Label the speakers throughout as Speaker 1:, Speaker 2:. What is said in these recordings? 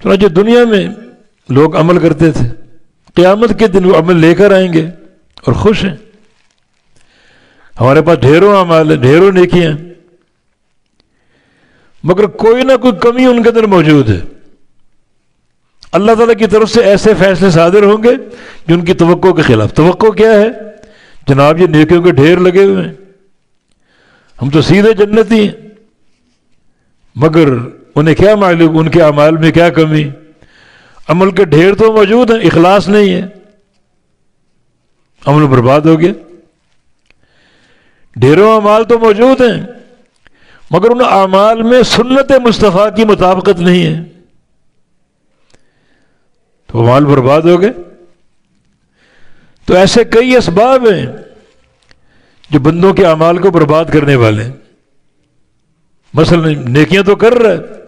Speaker 1: چنانچہ دنیا میں لوگ عمل کرتے تھے، قیامت کے دن وہ عمل لے کر آئیں گے اور خوش ہیں۔ ہمارے پاس ڈھیروں اعمال ہیں، ڈھیروں نیکیاں ہیں، مگر کوئی نہ کوئی کمی ان کے اندر موجود ہے۔ اللہ تعالیٰ کی طرف سے ایسے فیصلے صادر ہوں گے جو ان کی توقع کے خلاف۔ توقع کیا ہے؟ جناب یہ نیکیوں کے ڈھیر لگے ہوئے ہیں، ہم تو سیدھے جنتی ہیں، مگر انہیں کیا معلوم ان کے اعمال میں کیا کمی؟ عمل کے ڈھیر تو موجود ہیں، اخلاص نہیں ہے، عمل برباد ہو گیا۔ ڈھیروں اعمال تو موجود ہیں، مگر ان اعمال میں سنت مصطفیٰ کی مطابقت نہیں ہے، تو اعمال برباد ہو گئے۔ تو ایسے کئی اسباب ہیں جو بندوں کے اعمال کو برباد کرنے والے ہیں۔ مثلا نیکیاں تو کر رہا ہے،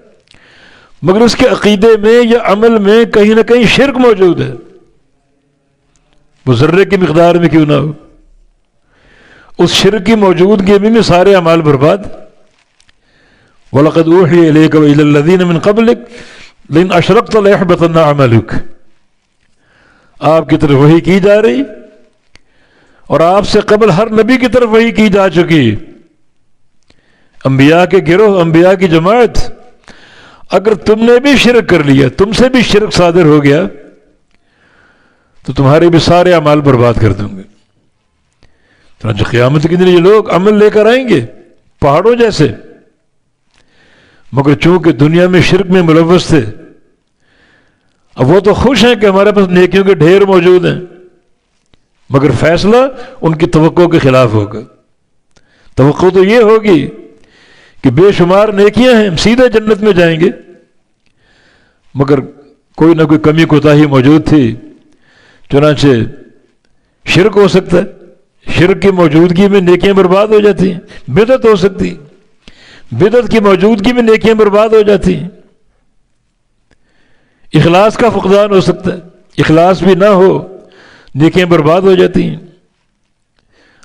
Speaker 1: مگر اس کے عقیدے میں یا عمل میں کہیں نہ کہیں شرک موجود ہے، وہ ذرے کی مقدار میں کیوں نہ ہو، اس شرک کی موجودگی میں سارے اعمال برباد۔ وَلَقَدْ أُوحِيَ إِلَيْكَ وَإِلَى الَّذِينَ مِنْ قَبْلِكَ لَئِنْ أَشْرَكْتَ لَيَحْبَطَنَّ عَمَلُكَ، آپ کی طرف وحی کی جا رہی، اور آپ سے قبل ہر نبی کی طرف وحی کی جا چکی، انبیاء کے گروہ، انبیاء کی جماعت، اگر تم نے بھی شرک کر لیا، تم سے بھی شرک صادر ہو گیا، تو تمہارے بھی سارے اعمال برباد کر دوں گے۔ چنانچہ قیامت کے دن یہ لوگ عمل لے کر آئیں گے پہاڑوں جیسے، مگر چونکہ دنیا میں شرک میں ملوث تھے، اب وہ تو خوش ہیں کہ ہمارے پاس نیکیوں کے ڈھیر موجود ہیں، مگر فیصلہ ان کی توقع کے خلاف ہوگا۔ توقع تو یہ ہوگی کہ بے شمار نیکیاں ہیں، ہم سیدھے جنت میں جائیں گے، مگر کوئی نہ کوئی کمی کوتاہی موجود تھی، چنانچہ شرک ہو سکتا ہے، شرک کی موجودگی میں نیکیاں برباد ہو جاتی ہیں، بدعت ہو سکتی، بدعت کی موجودگی میں نیکیاں برباد ہو جاتی ہیں، اخلاص کا فقدان ہو سکتا ہے، اخلاص بھی نہ ہو نیکیاں برباد ہو جاتی ہیں،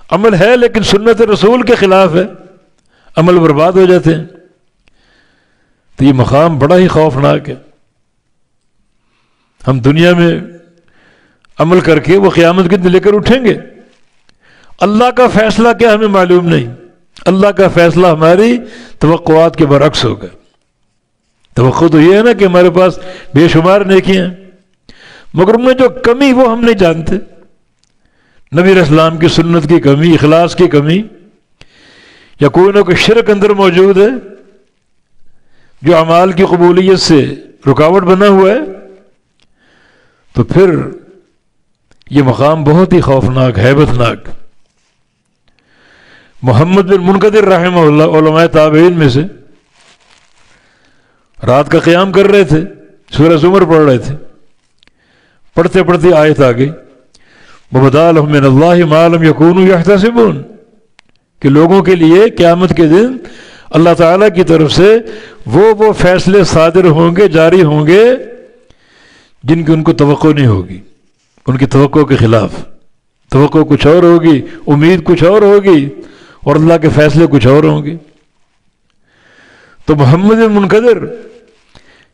Speaker 1: عمل ہے لیکن سنت رسول کے خلاف ہے، عمل برباد ہو جاتے ہیں۔ تو یہ مقام بڑا ہی خوفناک ہے۔ ہم دنیا میں عمل کر کے وہ قیامت کے دن لے کر اٹھیں گے، اللہ کا فیصلہ کیا ہمیں معلوم نہیں، اللہ کا فیصلہ ہماری توقعات کے برعکس ہوگا۔ توقع تو یہ ہے نا کہ ہمارے پاس بے شمار نیکیاں ہیں، مگر ان میں جو کمی وہ ہم نہیں جانتے، نبی علیہ السلام کی سنت کی کمی، اخلاص کی کمی، یا کوئی نہ کوئی شرک اندر موجود ہے جو اعمال کی قبولیت سے رکاوٹ بنا ہوا ہے، تو پھر یہ مقام بہت ہی خوفناک، ہیبت ناک۔ محمد بن منقدر رحمہ اللہ علماء تابعین میں سے، رات کا قیام کر رہے تھے، سورہ زمر پڑھ رہے تھے، پڑھتے پڑھتے آیت آ گئی وَبَدَا لَهُم مِّنَ اللَّهِ مَا لَمْ يَكُونُوا يَحْتَسِبُونَ، کہ لوگوں کے لیے قیامت کے دن اللہ تعالیٰ کی طرف سے وہ فیصلے صادر ہوں گے، جاری ہوں گے جن کی ان کو توقع نہیں ہوگی، ان کی توقع کے خلاف۔ توقع کچھ اور ہوگی، امید کچھ اور ہوگی، اور اللہ کے فیصلے کچھ اور ہوں گے۔ تو محمد بن منقدر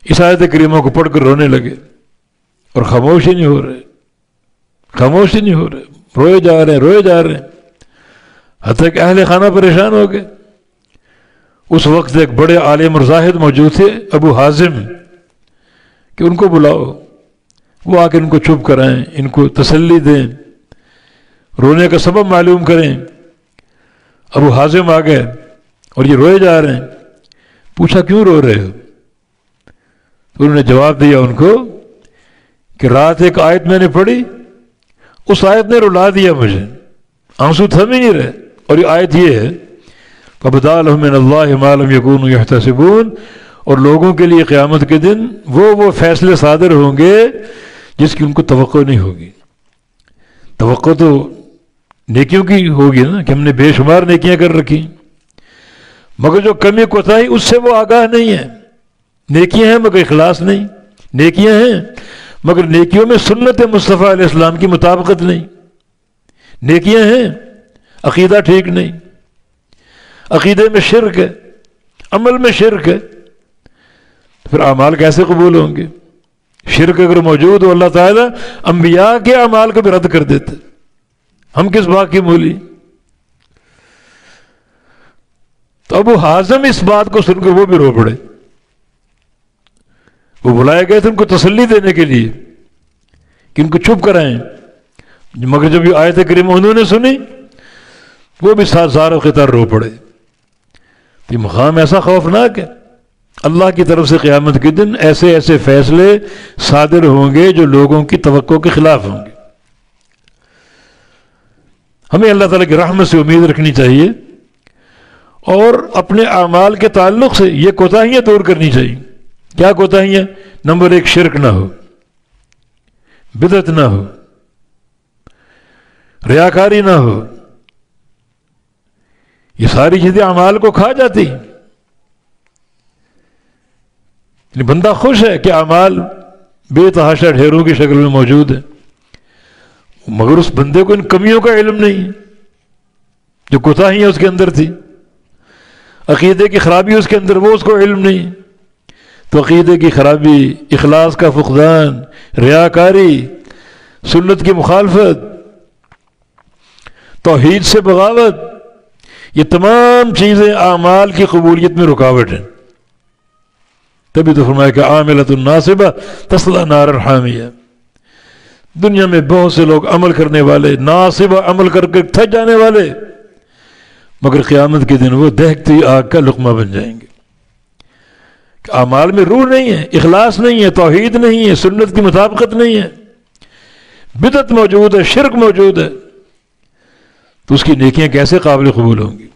Speaker 1: اس آیت کریمہ کو پڑھ کر رونے لگے، اور خاموش ہی نہیں ہو رہے، خاموش ہی نہیں ہو رہے، روئے جا رہے ہیں، روئے جا رہے ہیں، حتیٰ کہ اہل خانہ پریشان ہو گئے۔ اس وقت ایک بڑے عالم اور زاہد موجود تھے، ابو حازم، کہ ان کو بلاؤ، وہ آ کے ان کو چپ کرائیں، ان کو تسلی دیں، رونے کا سبب معلوم کریں۔ ابو حازم آ گئے اور یہ روئے جا رہے ہیں۔ پوچھا کیوں رو رہے ہو؟ انہوں نے جواب دیا ان کو کہ رات ایک آیت میں نے پڑھی، اس آیت نے رلا دیا مجھے، آنسو تھم ہی نہیں رہے، اور یہ آیت یہ ہے وَبَدَا لَهُم مِّنَ اللَّهِ مَا لَمْ يَكُونُوا يَحْتَسِبُونَ، اور لوگوں کے لیے قیامت کے دن وہ فیصلے صادر ہوں گے جس کی ان کو توقع نہیں ہوگی۔ توقع تو نیکیوں کی ہوگی نا کہ ہم نے بے شمار نیکیاں کر رکھی، مگر جو کمی کوتاہی اس سے وہ آگاہ نہیں ہے۔ نیکیاں ہیں مگر اخلاص نہیں، نیکیاں ہیں مگر نیکیوں میں سنت مصطفیٰ علیہ السلام کی مطابقت نہیں، نیکیاں ہیں عقیدہ ٹھیک نہیں، عقیدے میں شرک ہے، عمل میں شرک ہے، پھر اعمال کیسے قبول ہوں گے؟ شرک اگر موجود ہو اللہ تعالیٰ انبیاء کے اعمال کو بھی رد کر دیتے، ہم کس بات کی مولی؟ تو ابو حازم اس بات کو سن کر وہ بھی رو پڑے. وہ بلائے گئے تھے ان کو تسلی دینے کے لیے کہ ان کو چپ کرائیں، مگر جب یہ آیت کریمہ انہوں نے سنی وہ بھی ساتھ زار و خطار رو پڑے. یہ مقام ایسا خوفناک ہے. اللہ کی طرف سے قیامت کے دن ایسے ایسے فیصلے صادر ہوں گے جو لوگوں کی توقع کے خلاف ہوں گے. ہمیں اللہ تعالیٰ کی رحمت سے امید رکھنی چاہیے اور اپنے اعمال کے تعلق سے یہ کوتاہیاں دور کرنی چاہیے. کیا کوتاہیاں؟ نمبر 1، شرک نہ ہو، بدعت نہ ہو، ریاکاری نہ ہو. یہ ساری چیزیں اعمال کو کھا جاتی. بندہ خوش ہے کہ اعمال بے تحاشا ڈھیروں کی شکل میں موجود ہے، مگر اس بندے کو ان کمیوں کا علم نہیں ہے جو کوتاہیاں اس کے اندر تھی. عقیدے کی خرابی اس کے اندر، وہ اس کو علم نہیں. تو عقیدے کی خرابی، اخلاص کا فقدان، ریاکاری، سنت کی مخالفت، توحید سے بغاوت، یہ تمام چیزیں اعمال کی قبولیت میں رکاوٹ ہیں. تبھی تو فرمایا کہ عاملۃ ناصبہ تصلی نارا حامیہ. دنیا میں بہت سے لوگ عمل کرنے والے، ناصبہ عمل کر کے تھک جانے والے، مگر قیامت کے دن وہ دہکتی آگ کا لقمہ بن جائیں گے. کہ اعمال میں روح نہیں ہے، اخلاص نہیں ہے، توحید نہیں ہے، سنت کی مطابقت نہیں ہے، بدعت موجود ہے، شرک موجود ہے، تو اس کی نیکیاں کیسے قابل قبول ہوں گی؟